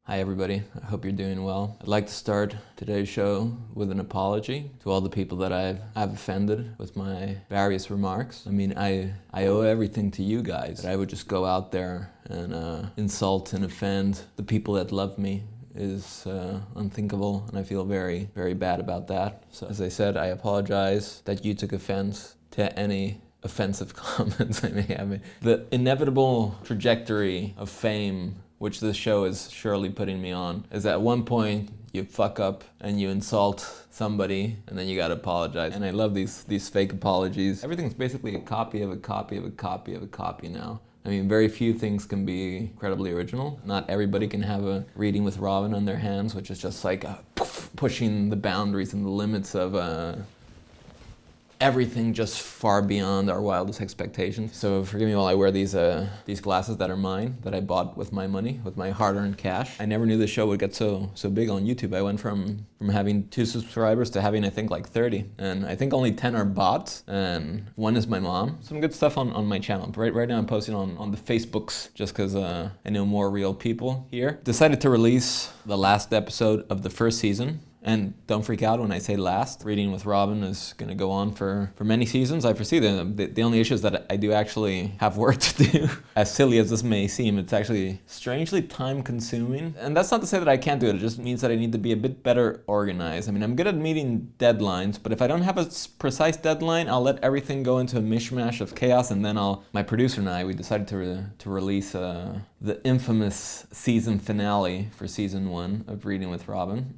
Hi everybody, I hope you're doing well. I'd like to start today's show with an apology to all the people that I've offended with my various remarks. I mean, I owe everything to you guys. That I would just go out there and insult and offend the people that love me is unthinkable, and I feel very, very bad about that. So as I said, I apologize that you took offense to any offensive comments I may have made. The inevitable trajectory of fame which this show is surely putting me on, is at one point you fuck up and you insult somebody and then you gotta apologize. And I love these fake apologies. Everything's basically a copy of a copy of a copy of a copy now. I mean, very few things can be incredibly original. Not everybody can have a reading with Robin on their hands, which is just like pushing the boundaries and the limits of everything just far beyond our wildest expectations. So forgive me while I wear these glasses that are mine, that I bought with my money, with my hard-earned cash. I never knew the show would get so big on YouTube. I went from having 2 subscribers to having, I think, like 30. And I think only 10 are bots, and 1 is my mom. Some good stuff on my channel. Right now I'm posting on the Facebooks just because I know more real people here. Decided to release the last episode of the first season. And don't freak out when I say last. Reading with Robin is going to go on for many seasons. I foresee the only issue is that I do actually have work to do. As silly as this may seem, it's actually strangely time consuming. And that's not to say that I can't do it. It just means that I need to be a bit better organized. I mean, I'm good at meeting deadlines, but if I don't have a precise deadline, I'll let everything go into a mishmash of chaos, and then my producer and I, we decided to release the infamous season finale for season 1 of Reading with Robin.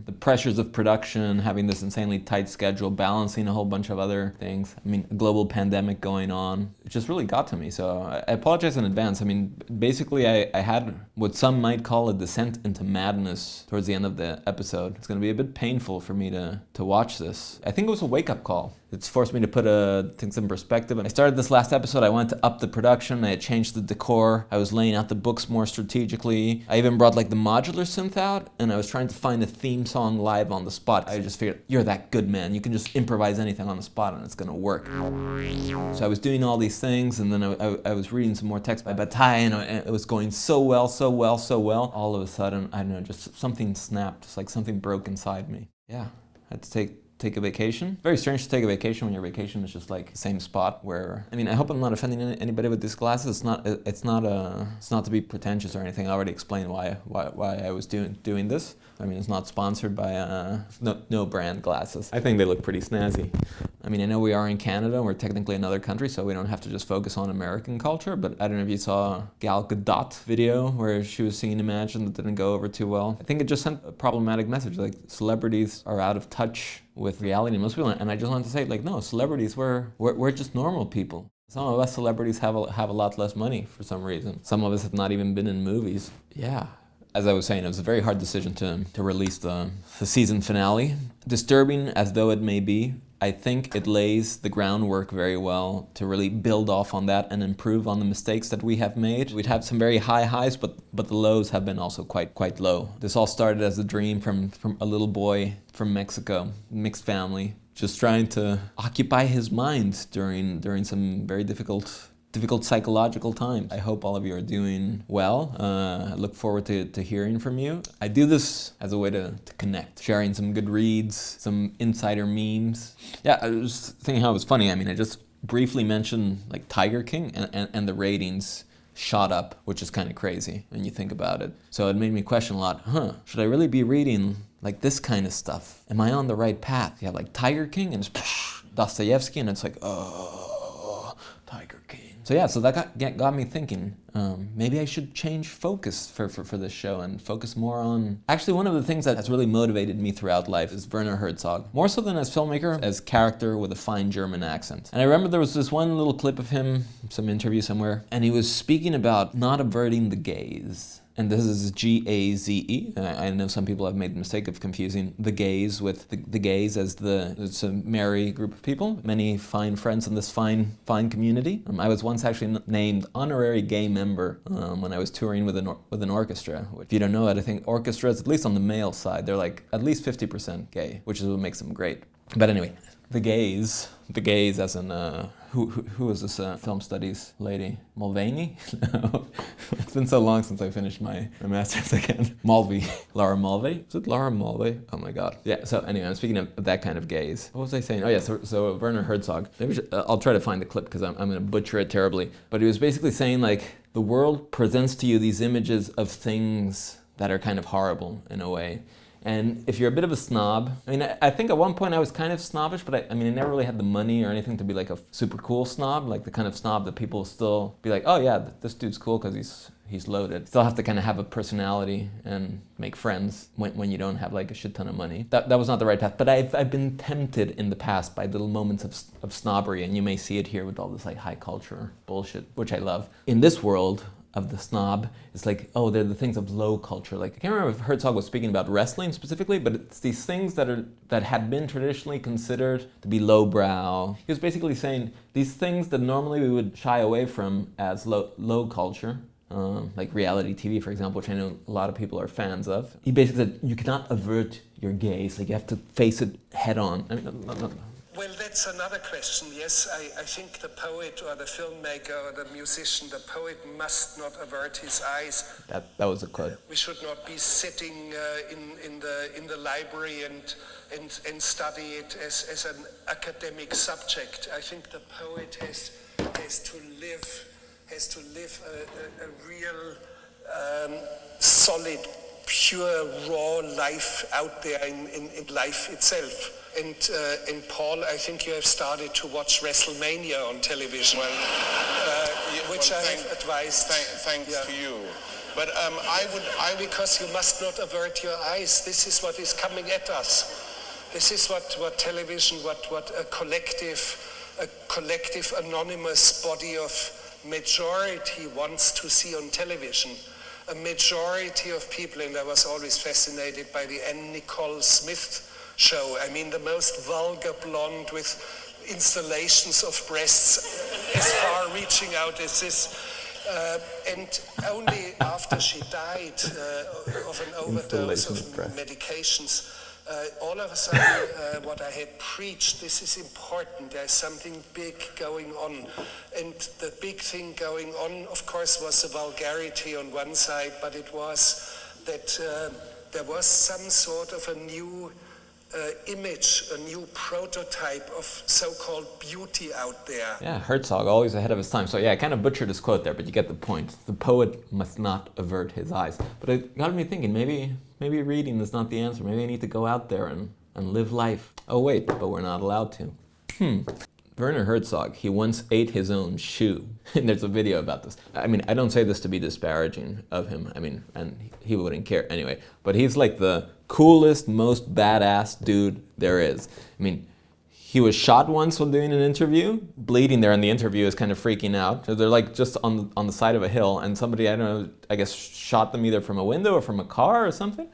The pressures of production, having this insanely tight schedule, balancing a whole bunch of other things. I mean, a global pandemic going on. It just really got to me, so I apologize in advance. I mean, basically I had what some might call a descent into madness towards the end of the episode. It's going to be a bit painful for me to watch this. I think it was a wake-up call. It's forced me to put things in perspective. And I started this last episode, I wanted to up the production, I had changed the decor, I was laying out the books more strategically. I even brought like the modular synth out, and I was trying to find a theme song live on the spot. I just figured, you're that good, man. You can just improvise anything on the spot and it's gonna work. So I was doing all these things, and then I was reading some more text by Bataille, and it was going so well. All of a sudden, I don't know, just something snapped. It's like something broke inside me. Yeah, I had to take a vacation. Very strange to take a vacation when your vacation is just like the same spot where, I mean, I hope I'm not offending anybody with these glasses. It's not to be pretentious or anything. I already explained why I was doing this. I mean, it's not sponsored by no brand glasses. I think they look pretty snazzy. I mean, I know we are in Canada and we're technically another country, so we don't have to just focus on American culture, but I don't know if you saw Gal Gadot video where she was singing Imagine that didn't go over too well. I think it just sent a problematic message, like celebrities are out of touch with reality, most people, and I just wanted to say, like, no, celebrities, we're just normal people. Some of us celebrities have a lot less money for some reason. Some of us have not even been in movies. Yeah. As I was saying, it was a very hard decision to release the season finale. Disturbing as though it may be, I think it lays the groundwork very well to really build off on that and improve on the mistakes that we have made. We'd had some very high highs, but the lows have been also quite low. This all started as a dream from a little boy from Mexico, mixed family, just trying to occupy his mind during some very difficult psychological times. I hope all of you are doing well. I look forward to hearing from you. I do this as a way to connect, sharing some good reads, some insider memes. Yeah, I was thinking how it was funny. I mean, I just briefly mentioned like Tiger King, and the ratings shot up, which is kind of crazy when you think about it. So it made me question a lot, should I really be reading like this kind of stuff? Am I on the right path? You have like Tiger King and it's Dostoevsky, and it's like, oh, Tiger King. So yeah, so that got me thinking, maybe I should change focus for this show and focus more on... Actually, one of the things that has really motivated me throughout life is Werner Herzog. More so than as filmmaker, as character with a fine German accent. And I remember there was this one little clip of him, some interview somewhere, and he was speaking about not averting the gaze. And this is G-A-Z-E. I know some people have made the mistake of confusing the gays with the gays as it's a merry group of people. Many fine friends in this fine community. I was once actually named honorary gay member when I was touring with an orchestra. If you don't know it, I think orchestras, at least on the male side, they're like at least 50% gay, which is what makes them great. But anyway, the gays as in who was this film studies lady? Mulvaney? No. It's been so long since I finished my master's again. Mulvey. Laura Mulvey? Is it Laura Mulvey? Oh my god. Yeah, so anyway, I'm speaking of that kind of gaze. What was I saying? Oh yeah, so Werner Herzog. Maybe I'll try to find the clip because I'm going to butcher it terribly. But he was basically saying like, the world presents to you these images of things that are kind of horrible in a way. And if you're a bit of a snob, I mean, I think at one point I was kind of snobbish, but I never really had the money or anything to be like a super cool snob, like the kind of snob that people still be like, oh yeah, this dude's cool because he's loaded. Still have to kind of have a personality and make friends when you don't have like a shit ton of money. That was not the right path, but I've been tempted in the past by little moments of snobbery, and you may see it here with all this like high culture bullshit, which I love. In this world of the snob, it's like, oh, they're the things of low culture. Like, I can't remember if Herzog was speaking about wrestling specifically, but it's these things that had been traditionally considered to be lowbrow. He was basically saying these things that normally we would shy away from as low culture, like reality TV, for example, which I know a lot of people are fans of. He basically said, you cannot avert your gaze, like you have to face it head on. I mean, no. Well, that's another question. Yes, I think the poet or the filmmaker or the musician, the poet must not avert his eyes. That was a quote. We should not be sitting in the library and study it as an academic subject. I think the poet has to live a real solid, pure, raw life out there in life itself. And Paul, I think you have started to watch WrestleMania on television, which I have advised. Thanks to you. But because you must not avert your eyes. This is what is coming at us. This is what television, what a collective anonymous body of majority wants to see on television. A majority of people, and I was always fascinated by the Anna Nicole Smith show. I mean, the most vulgar blonde with installations of breasts as far reaching out as this. And only after she died of an overdose of medications, all of a sudden what I had preached, this is important, there's something big going on. And the big thing going on, of course, was the vulgarity on one side, but it was that there was some sort of a new image, a new prototype of so-called beauty out there. Yeah, Herzog, always ahead of his time. So yeah, I kind of butchered his quote there, but you get the point. The poet must not avert his eyes. But it got me thinking, maybe reading is not the answer. Maybe I need to go out there and live life. Oh wait, but we're not allowed to. Werner Herzog, he once ate his own shoe. And there's a video about this. I mean, I don't say this to be disparaging of him. I mean, and he wouldn't care anyway. But he's like the coolest, most badass dude there is. I mean, he was shot once while doing an interview, bleeding there, and the interview is kind of freaking out. So they're like just on the side of a hill, and somebody, I don't know, I guess shot them either from a window or from a car or something.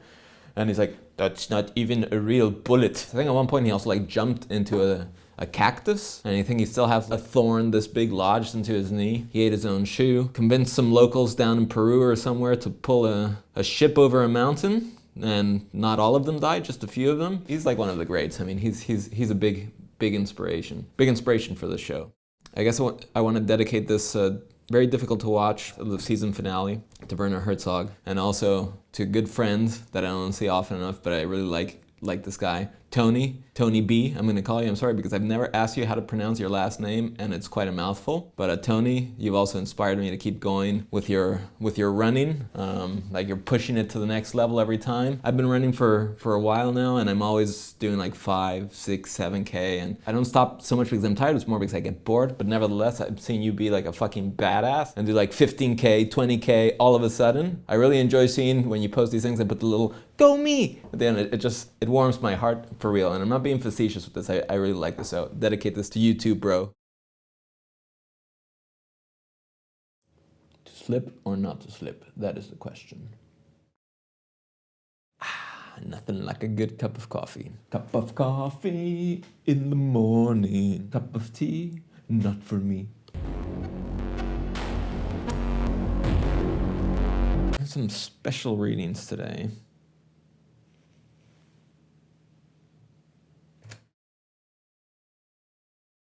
And he's like, that's not even a real bullet. I think at one point he also like jumped into a cactus, and I think he still has a thorn this big lodged into his knee. He ate his own shoe, convinced some locals down in Peru or somewhere to pull a ship over a mountain, and not all of them died, just a few of them. He's like one of the greats. I mean, he's a big inspiration. Big inspiration for the show. I guess I want to dedicate this very difficult to watch the season finale to Werner Herzog, and also to a good friend that I don't see often enough, but I really like this guy, Tony B. I'm going to call you. I'm sorry because I've never asked you how to pronounce your last name, and it's quite a mouthful. But Tony, you've also inspired me to keep going with your running. Like you're pushing it to the next level every time. I've been running for a while now, and I'm always doing like 5, 6, 7K, and I don't stop so much because I'm tired. It's more because I get bored. But nevertheless, I've seen you be like a fucking badass and do like 15K, 20K all of a sudden. I really enjoy seeing when you post these things and put the little "Go me!" at the end. It warms my heart for real, and I'm not being facetious with this. I really like this, so dedicate this to you too, bro. To slip or not to slip? That is the question. Nothing like a good cup of coffee. Cup of coffee in the morning. Cup of tea, not for me. Some special readings today.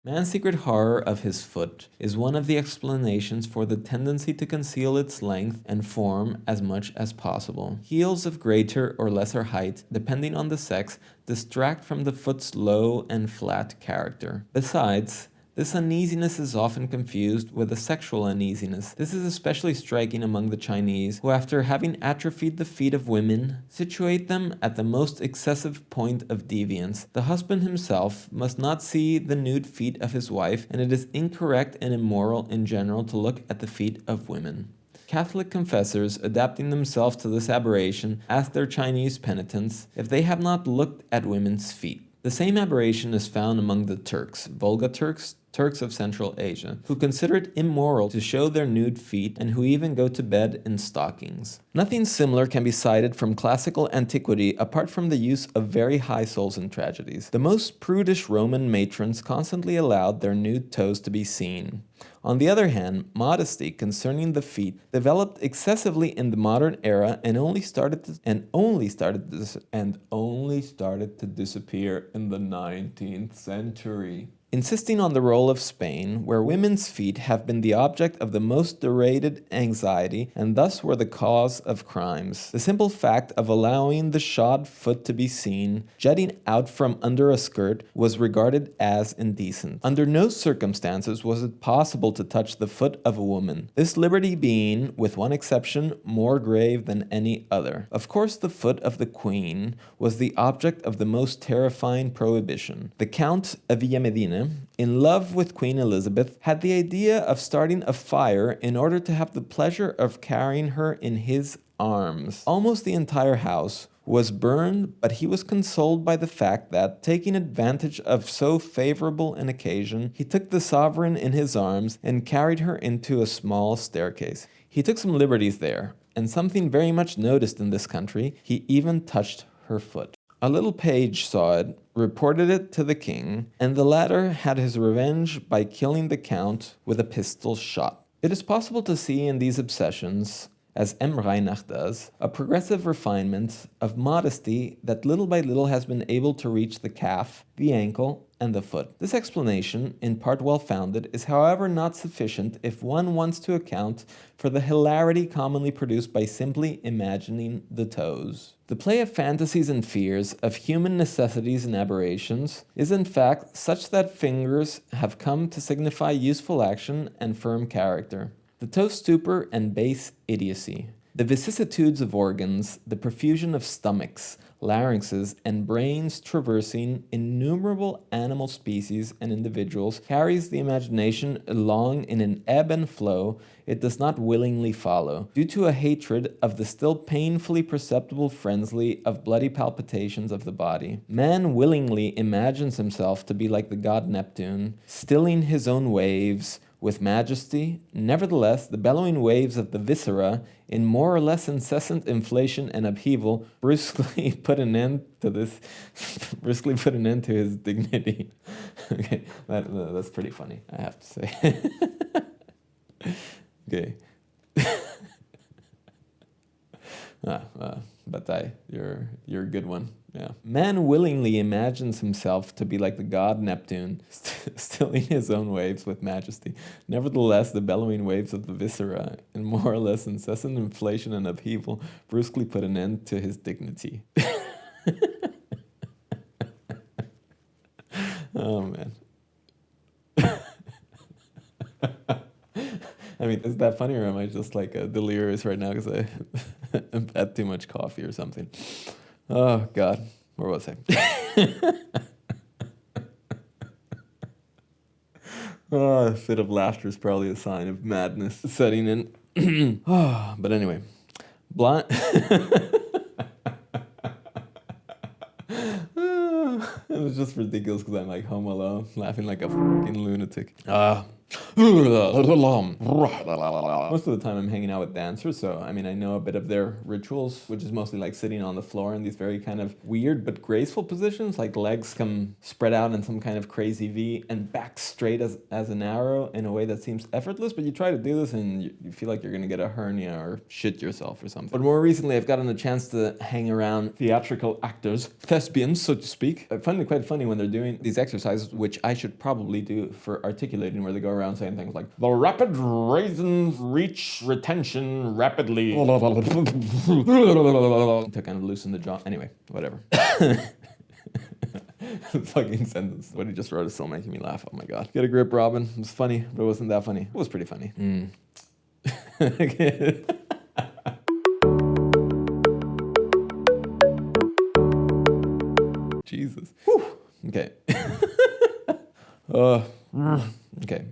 Man's secret horror of his foot is one of the explanations for the tendency to conceal its length and form as much as possible. Heels of greater or lesser height, depending on the sex, distract from the foot's low and flat character. Besides, this uneasiness is often confused with a sexual uneasiness. This is especially striking among the Chinese, who after having atrophied the feet of women, situate them at the most excessive point of deviance. The husband himself must not see the nude feet of his wife, and it is incorrect and immoral in general to look at the feet of women. Catholic confessors, adapting themselves to this aberration, ask their Chinese penitents if they have not looked at women's feet. The same aberration is found among the Turks, Volga Turks, Turks of Central Asia, who consider it immoral to show their nude feet and who even go to bed in stockings. Nothing similar can be cited from classical antiquity apart from the use of very high souls in tragedies. The most prudish Roman matrons constantly allowed their nude toes to be seen. On the other hand, modesty concerning the feet developed excessively in the modern era and only started to disappear in the 19th century. Insisting on the role of Spain, where women's feet have been the object of the most derided anxiety and thus were the cause of crimes. The simple fact of allowing the shod foot to be seen, jutting out from under a skirt, was regarded as indecent. Under no circumstances was it possible to touch the foot of a woman, this liberty being, with one exception, more grave than any other. Of course, the foot of the queen was the object of the most terrifying prohibition. The Count of Villamedina, in love with Queen Elizabeth, had the idea of starting a fire in order to have the pleasure of carrying her in his arms. Almost the entire house was burned, but he was consoled by the fact that, taking advantage of so favorable an occasion, he took the sovereign in his arms and carried her into a small staircase. He took some liberties there, and something very much noticed in this country, he even touched her foot. A little page saw it, reported it to the king, and the latter had his revenge by killing the count with a pistol shot. It is possible to see in these obsessions, as M. Reinach does, a progressive refinement of modesty that little by little has been able to reach the calf, the ankle, and the foot. This explanation, in part well-founded, is however not sufficient if one wants to account for the hilarity commonly produced by simply imagining the toes. The play of fantasies and fears, of human necessities and aberrations, is in fact such that fingers have come to signify useful action and firm character. The toe stupor and base idiocy. The vicissitudes of organs, the profusion of stomachs, larynxes, and brains traversing innumerable animal species and individuals carries the imagination along in an ebb and flow it does not willingly follow, due to a hatred of the still painfully perceptible frenzy of bloody palpitations of the body. Man willingly imagines himself to be like the god Neptune, stilling his own waves with majesty. Nevertheless, the bellowing waves of the viscera, in more or less incessant inflation and upheaval, brusquely put an end to his dignity. Okay, that's pretty funny, I have to say. Okay. Bataille, you're a good one. Yeah. Man willingly imagines himself to be like the god Neptune, stilling his own waves with majesty. Nevertheless, the bellowing waves of the viscera, in more or less incessant inflation and upheaval, brusquely put an end to his dignity. Oh, man. I mean, is that funny, or am I just like delirious right now because I've had too much coffee or something? Oh, God. Where was I? Oh, a fit of laughter is probably a sign of madness setting in. Oh, but anyway. It was just ridiculous because I'm like home alone, laughing like a fucking lunatic. Most of the time I'm hanging out with dancers, so I mean I know a bit of their rituals, which is mostly like sitting on the floor in these very kind of weird but graceful positions, like legs come spread out in some kind of crazy V and back straight as an arrow in a way that seems effortless, but you try to do this and you feel like you're gonna get a hernia or shit yourself or something. But more recently I've gotten a chance to hang around theatrical actors, thespians so to speak. I find it quite funny when they're doing these exercises, which I should probably do for articulating, where they go around saying things like, the rapid raisins reach retention rapidly. To kind of loosen the jaw. Anyway, whatever. Fucking sentence. What he just wrote is still making me laugh. Oh my god. Get a grip, Robin. It was funny, but it wasn't that funny. It was pretty funny. Jesus. Whew. Okay. Okay.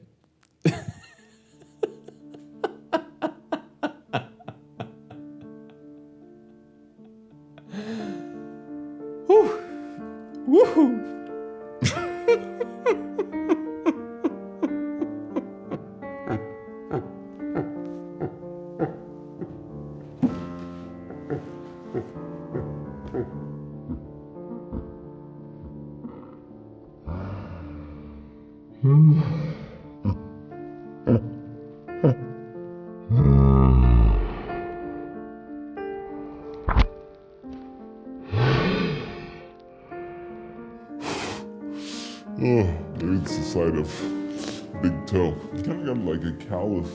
Woohoo! Oh, maybe it's the side of big toe. You kind of got like a callus.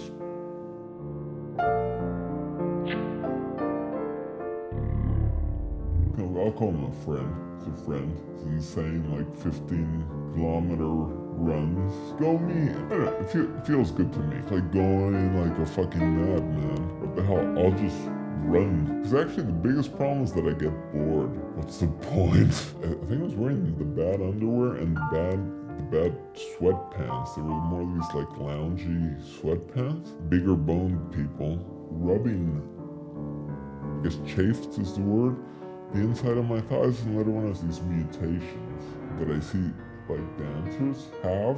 I'll call him a friend. It's a friend. He's insane, like 15-kilometer runs. Go me. I don't know, it feels good to me. It's like going like a fucking madman. What the hell? I'll just run. Because actually the biggest problem is that I get bored. What's the point? I think I was wearing the bad underwear and the bad sweatpants. They were more of these like loungy sweatpants. Bigger boned people rubbing, I guess chafed is the word, the inside of my thighs, and later one has these mutations that I see like dancers have.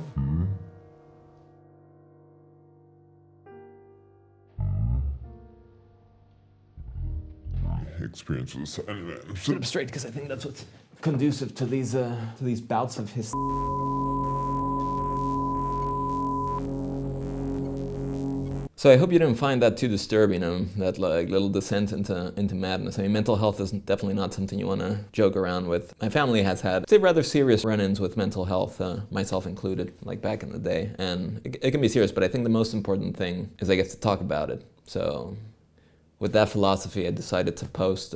Experiences. Anyway, Sit up straight, because I think that's what's conducive to these bouts of his. So I hope you didn't find that too disturbing, that like little descent into madness. I mean, mental health is definitely not something you want to joke around with. My family has had, say, rather serious run-ins with mental health, myself included, like back in the day. And it can be serious, but I think the most important thing is I get to talk about it. So with that philosophy, I decided to post,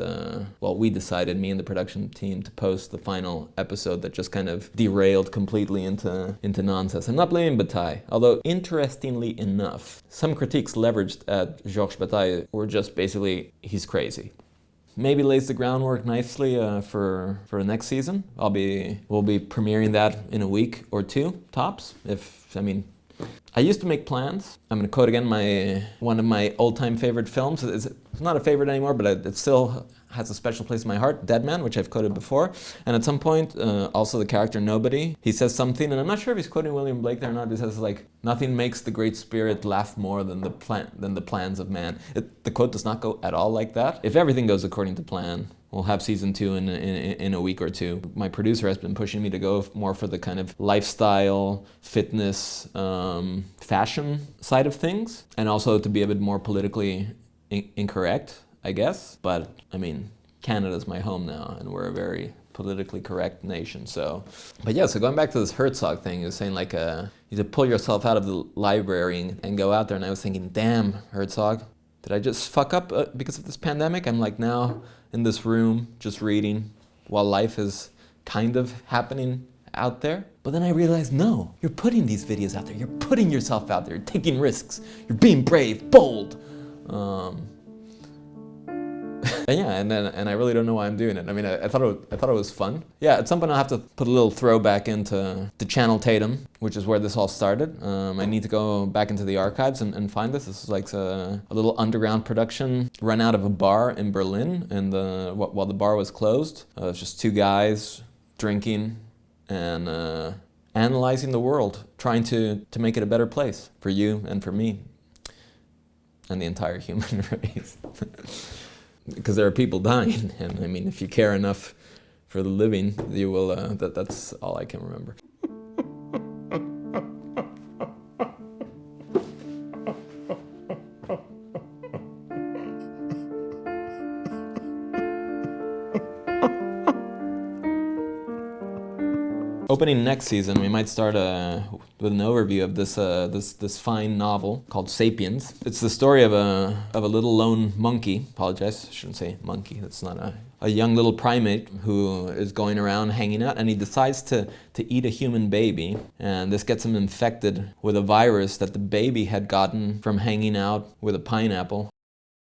we decided, me and the production team, to post the final episode that just kind of derailed completely into nonsense. I'm not blaming Bataille, although interestingly enough, some critiques leveraged at Georges Bataille were just basically, he's crazy. Maybe lays the groundwork nicely for the next season. We'll be premiering that in a week or two, tops, I used to make plans. I'm going to quote again one of my old-time favorite films. It's not a favorite anymore, but it still has a special place in my heart, Dead Man, which I've quoted before. And at some point, also the character Nobody, he says something, and I'm not sure if he's quoting William Blake there or not, but he says like, nothing makes the Great Spirit laugh more than the plans of man. The quote does not go at all like that. If everything goes according to plan, we'll have season 2 in a week or two. My producer has been pushing me to go more for the kind of lifestyle, fitness, fashion side of things, and also to be a bit more politically incorrect, I guess. But I mean, Canada's my home now, and we're a very politically correct nation. So going back to this Herzog thing, he was saying like you need to pull yourself out of the library and go out there. And I was thinking, damn, Herzog, did I just fuck up because of this pandemic? I'm like now in this room just reading while life is kind of happening out there. But then I realized, no, you're putting these videos out there. You're putting yourself out there. You're taking risks. You're being brave, bold. And I really don't know why I'm doing it. I mean, I thought it was fun. Yeah, at some point I'll have to put a little throwback into the Channel Tatum, which is where this all started. I need to go back into the archives and find this. This is like a little underground production run out of a bar in Berlin, and while the bar was closed, it was just two guys drinking and analyzing the world, trying to make it a better place for you and for me and the entire human race. Because there are people dying, and I mean, if you care enough for the living, you will, that's all I can remember. Opening next season, we might start with an overview of this fine novel called *Sapiens*. It's the story of a little lone monkey. Apologize, I shouldn't say monkey. That's not a young little primate who is going around hanging out, and he decides to eat a human baby. And this gets him infected with a virus that the baby had gotten from hanging out with a pineapple